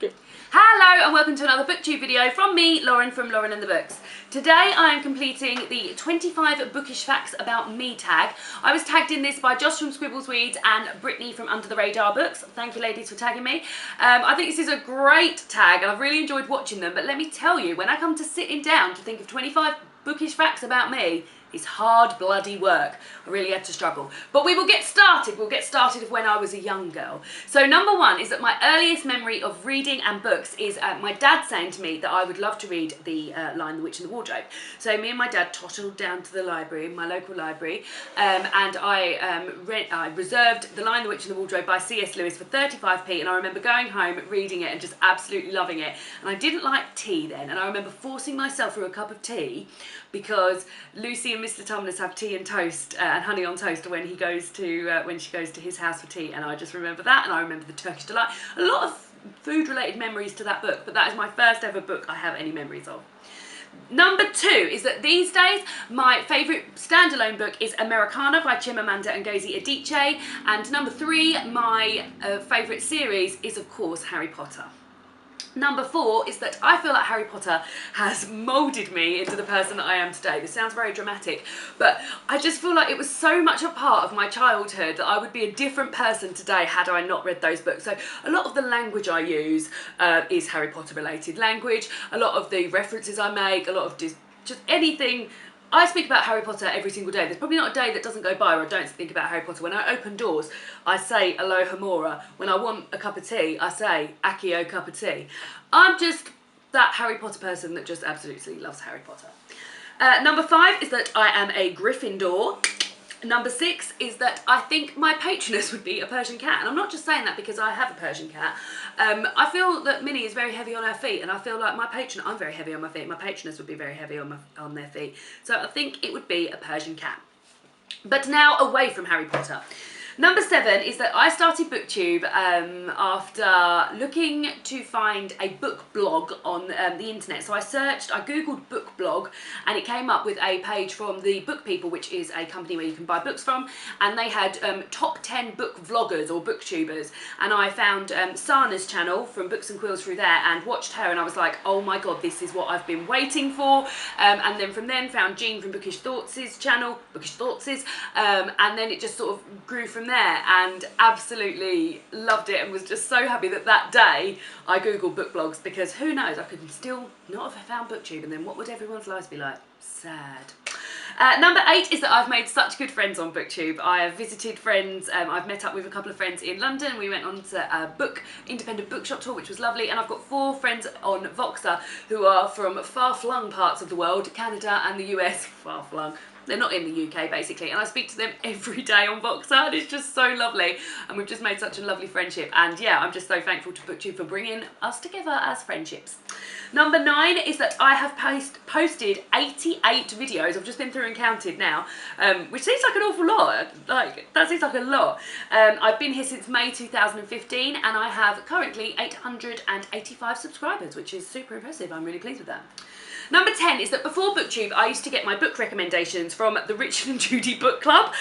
Hello and welcome to another Booktube video from me, Lauren from Lauren and the Books. Today I am completing the 25 Bookish Facts About Me tag. I was tagged in this by Joce from Scribblesweeds and Brittany from Under the Radar Books. Thank you ladies for tagging me. I think this is a great tag and I've really enjoyed watching them, but let me tell you, when I come to sitting down to think of 25 Bookish Facts About Me, it's hard bloody work. I really had to struggle. But we will get started. We'll get started of when I was a young girl. So number one is that my earliest memory of reading and books is my dad saying to me that I would love to read The Lion, the Witch and the Wardrobe. So me and my dad tottled down to the library, my local library, and I reserved The Lion, the Witch and the Wardrobe by C.S. Lewis for 35p, and I remember going home, reading it and just absolutely loving it. And I didn't like tea then, and I remember forcing myself through a cup of tea because Lucy and Mr. Tumnus have tea and toast and honey on toast when he goes to when she goes to his house for tea, and I just remember that, and I remember the Turkish delight. A lot of food related memories to that book, but that is my first ever book I have any memories of. Number two is that these days my favourite standalone book is Americana by Chimamanda Ngozi Adichie, and number three, my favourite series is of course Harry Potter. Number four is that I feel like Harry Potter has moulded me into the person that I am today. This sounds very dramatic, but I just feel like it was so much a part of my childhood that I would be a different person today had I not read those books. So a lot of the language I use is Harry Potter related language. A lot of the references I make, a lot of just anything. I speak about Harry Potter every single day. There's probably not a day that doesn't go by where I don't think about Harry Potter. When I open doors, I say Alohomora. When I want a cup of tea, I say Accio cup of tea. I'm just that Harry Potter person that just absolutely loves Harry Potter. Number five is that I am a Gryffindor. Number six is that I think my patroness would be a Persian cat, and I'm not just saying that because I have a Persian cat. I feel that Minnie is very heavy on her feet, and I feel like I'm very heavy on my feet. My patroness would be very heavy on their feet, so I think it would be a Persian cat. But now away from Harry Potter. Number seven is that I started Booktube after looking to find a book blog on the internet. So I googled book blog, and it came up with a page from the Book People, which is a company where you can buy books from, and they had top 10 book vloggers or booktubers, and I found Sana's channel from Books and Quills through there and watched her, and I was like, oh my god, this is what I've been waiting for. And then from then found Jean from Bookish Thoughts' channel, and then it just sort of grew from there, and absolutely loved it, and was just so happy that day I googled book blogs, because who knows, I could still not have found Booktube, and then what would everyone's lives be like? Sad. Number eight is that I've made such good friends on Booktube. I have visited friends, I've met up with a couple of friends in London. We went on to a independent bookshop tour, which was lovely, and I've got 4 friends on Voxer who are from far-flung parts of the world, Canada and the US, far-flung. They're not in the UK basically, and I speak to them every day on Voxer, and it's just so lovely, and we've just made such a lovely friendship, and yeah, I'm just so thankful to Booktube for bringing us together as friendships. Number 9 is that I have posted 88 videos. I've just been through and counted now, which seems like an awful lot. That seems like a lot. I've been here since May 2015, and I have currently 885 subscribers, which is super impressive. I'm really pleased with that. Number 10 is that before Booktube, I used to get my book recommendations from the Richard and Judy book club.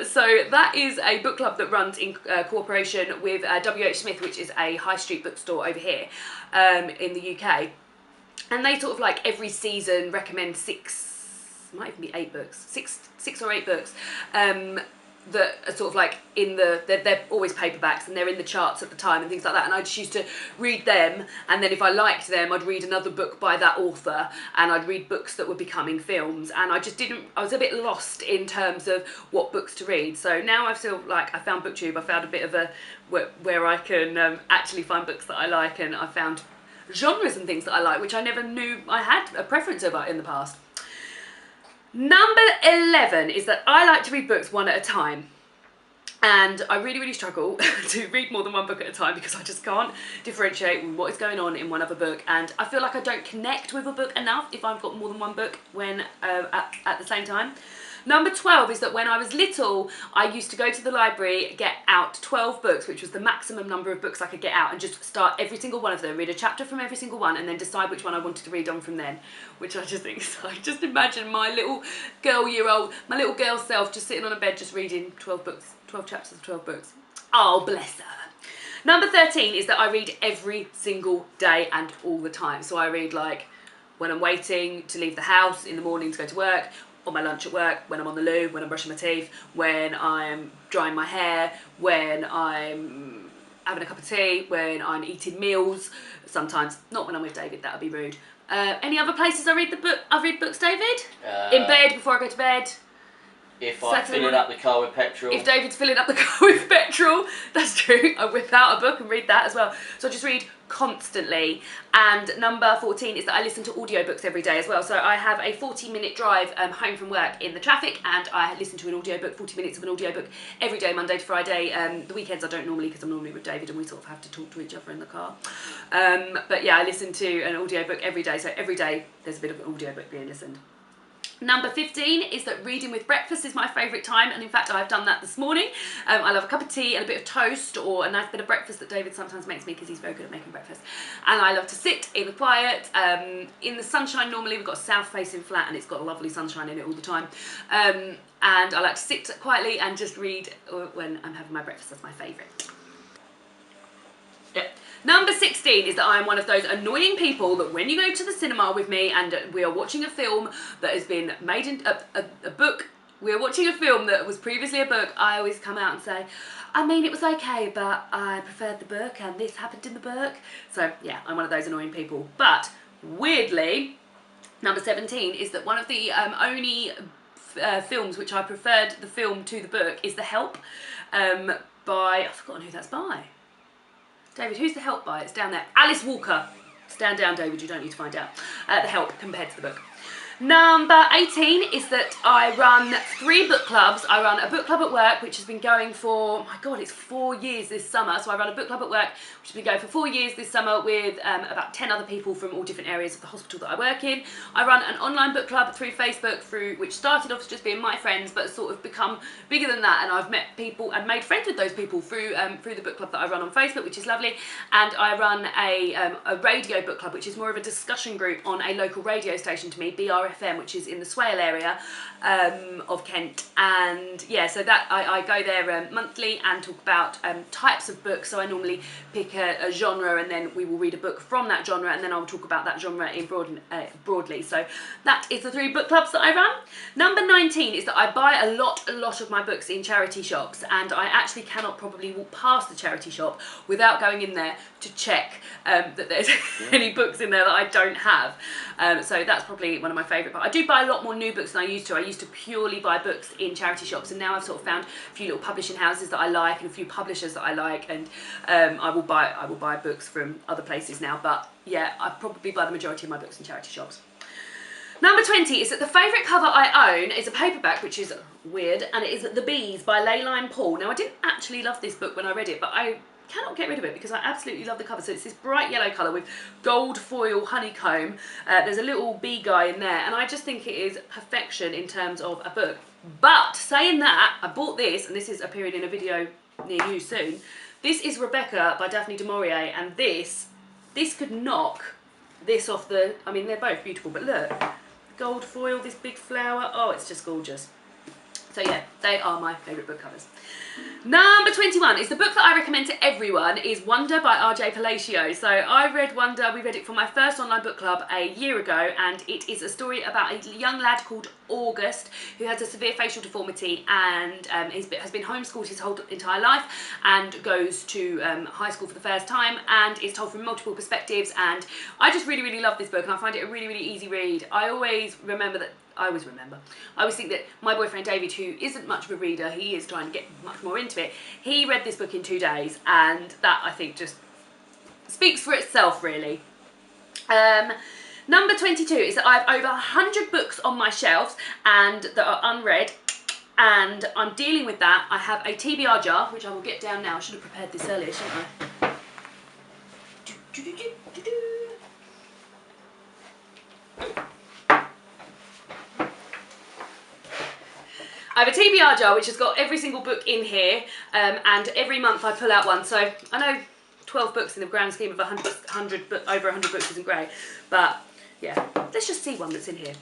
So that is a book club that runs in cooperation with W.H. Smith, which is a high street bookstore over here in the UK. And they sort of like every season recommend 6, might even be 8 books, six or 8 books that are sort of like they're always paperbacks, and they're in the charts at the time and things like that, and I just used to read them, and then if I liked them I'd read another book by that author, and I'd read books that were becoming films, and I was a bit lost in terms of what books to read. So now I feel like I found Booktube, I found a bit of a where I can actually find books that I like, and I found genres and things that I like, which I never knew I had a preference about in the past. Number 11 is that I like to read books one at a time, and I really struggle to read more than one book at a time because I just can't differentiate what is going on in one other book, and I feel like I don't connect with a book enough if I've got more than one book when at the same time. Number 12 is that when I was little, I used to go to the library, get out 12 books, which was the maximum number of books I could get out, and just start every single one of them, read a chapter from every single one, and then decide which one I wanted to read on from then, which I just think, I just imagine my little my little girl self just sitting on a bed just reading 12 books, 12 chapters of 12 books. Oh, bless her. Number 13 is that I read every single day and all the time. So I read like when I'm waiting to leave the house in the morning to go to work, on my lunch at work, when I'm on the loo, when I'm brushing my teeth, when I'm drying my hair, when I'm having a cup of tea, when I'm eating meals, sometimes. Not when I'm with David, that would be rude. Any other places I read books, David? In bed, before I go to bed. If I'm filling up the car with petrol. If David's filling up the car with petrol, that's true. I whip out a book and read that as well. So I just read constantly. And number 14 is that I listen to audiobooks every day as well. So I have a 40-minute drive home from work in the traffic, and I listen to an audiobook, 40 minutes of an audiobook every day, Monday to Friday. The weekends I don't normally, because I'm normally with David and we sort of have to talk to each other in the car. But yeah, I listen to an audiobook every day. So every day there's a bit of an audiobook being listened. Number 15 is that reading with breakfast is my favourite time, and in fact I've done that this morning. I love a cup of tea and a bit of toast, or a nice bit of breakfast that David sometimes makes me because he's very good at making breakfast. And I love to sit in the quiet, in the sunshine. Normally we've got a south facing flat and it's got lovely sunshine in it all the time. And I like to sit quietly and just read when I'm having my breakfast. That's my favourite. Yep. Number 16 is that I am one of those annoying people that when you go to the cinema with me and we are watching a film that has been made in a book, we are watching a film that was previously a book, I always come out and say, I mean, it was okay, but I preferred the book and this happened in the book. So yeah, I'm one of those annoying people. But weirdly, number 17 is that one of the only films which I preferred the film to the book is The Help by, I've forgotten who that's by. David, who's The Help by? It's down there. Alice Walker. Stand down, David, you don't need to find out. The Help compared to the book. Number 18 is that I run 3 book clubs. I run a book club at work, which has been going for, oh my God, it's 4 years this summer. So I run a book club at work, which has been going for 4 years this summer with about 10 other people from all different areas of the hospital that I work in. I run an online book club through Facebook, which started off as just being my friends, but sort of become bigger than that. And I've met people and made friends with those people through the book club that I run on Facebook, which is lovely. And I run a radio book club, which is more of a discussion group on a local radio station to me, BRFM, which is in the Swale area of Kent. And yeah, so that I go there monthly and talk about types of books. So I normally pick a genre, and then we will read a book from that genre, and then I'll talk about that genre in broadly. So that is the 3 book clubs that I run. Number 19 is that I buy a lot of my books in charity shops, and I actually cannot probably walk past the charity shop without going in there to check that there's any books in there that I don't have. So that's probably one of my favourite. But I do buy a lot more new books than I used to. I used to purely buy books in charity shops, and now I've sort of found a few little publishing houses that I like and a few publishers that I like, and I will buy books from other places now. But yeah, I probably buy the majority of my books in charity shops. Number 20 is that the favourite cover I own is a paperback, which is weird, and it is The Bees by Leyline Paul. Now, I didn't actually love this book when I read it, but I cannot get rid of it because I absolutely love the cover. So it's this bright yellow colour with gold foil honeycomb. There's a little bee guy in there, and I just think it is perfection in terms of a book. But saying that, I bought this, and this is appearing in a video near you soon. This is Rebecca by Daphne du Maurier, and this could knock this off the, I mean, they're both beautiful, but look, gold foil, this big flower, oh, it's just gorgeous. So yeah, they are my favourite book covers. Number 21 is the book that I recommend to everyone is Wonder by R.J. Palacio. So I read Wonder, we read it for my first online book club a year ago, and it is a story about a young lad called August who has a severe facial deformity and has been homeschooled his whole entire life and goes to high school for the first time, and is told from multiple perspectives. And I just really love this book, and I find it a really easy read. I always think that my boyfriend David, who isn't much of a reader, he is trying to get much more into it, he read this book in 2 days, and that I think just speaks for itself really. Number 22 is that I have over 100 books on my shelves and that are unread, and I'm dealing with that. I have a TBR jar, which I will get down now. I should have prepared this earlier, shouldn't I? I have a TBR jar which has got every single book in here, and every month I pull out one. So I know 12 books in the grand scheme of over 100 books isn't great, but yeah, let's just see one that's in here.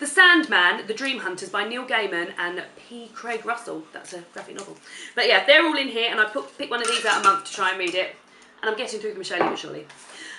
The Sandman, The Dream Hunters by Neil Gaiman and P. Craig Russell. That's a graphic novel. But yeah, they're all in here, and I pick one of these out a month to try and read it. And I'm getting through them slowly but surely.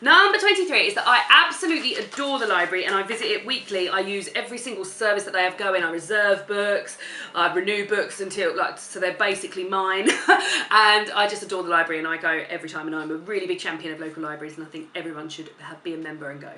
Number 23 is that I absolutely adore the library and I visit it weekly. I use every single service that they have going. I reserve books, I renew books until, so they're basically mine. And I just adore the library and I go every time, and I'm a really big champion of local libraries, and I think everyone should be a member and go.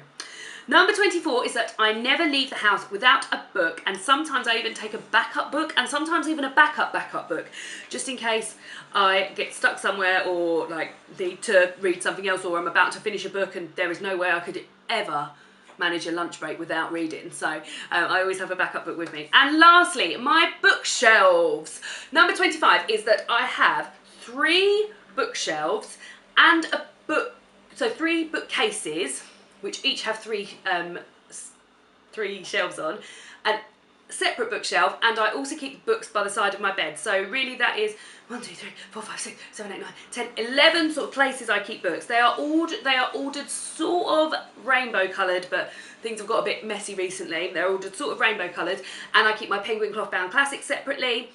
Number 24 is that I never leave the house without a book, and sometimes I even take a backup book, and sometimes even a backup book, just in case I get stuck somewhere or like need to read something else, or I'm about to finish a book and there is no way I could ever manage a lunch break without reading. So I always have a backup book with me. And lastly, my bookshelves. Number 25 is that I have 3 bookshelves and a book, so 3 bookcases, which each have 3 shelves on, and separate bookshelf, and I also keep books by the side of my bed. So really that is 1, 2, 3, 4, 5, 6, 7, 8, 9, 10, 11 sort of places I keep books. They are ordered sort of rainbow coloured, but things have got a bit messy recently. They're ordered sort of rainbow coloured, and I keep my penguin cloth bound classics separately.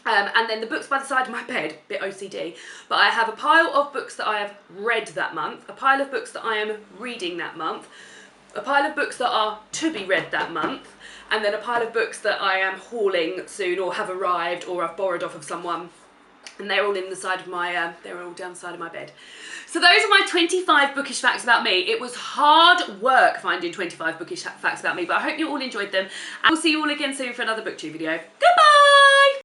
And then the books by the side of my bed, a bit OCD, but I have a pile of books that I have read that month, a pile of books that I am reading that month, a pile of books that are to be read that month, and then a pile of books that I am hauling soon or have arrived or I've borrowed off of someone, and they're all in the side of my, they're all down the side of my bed. So those are my 25 bookish facts about me. It was hard work finding 25 bookish facts about me, but I hope you all enjoyed them, and we'll see you all again soon for another Booktube video. Goodbye!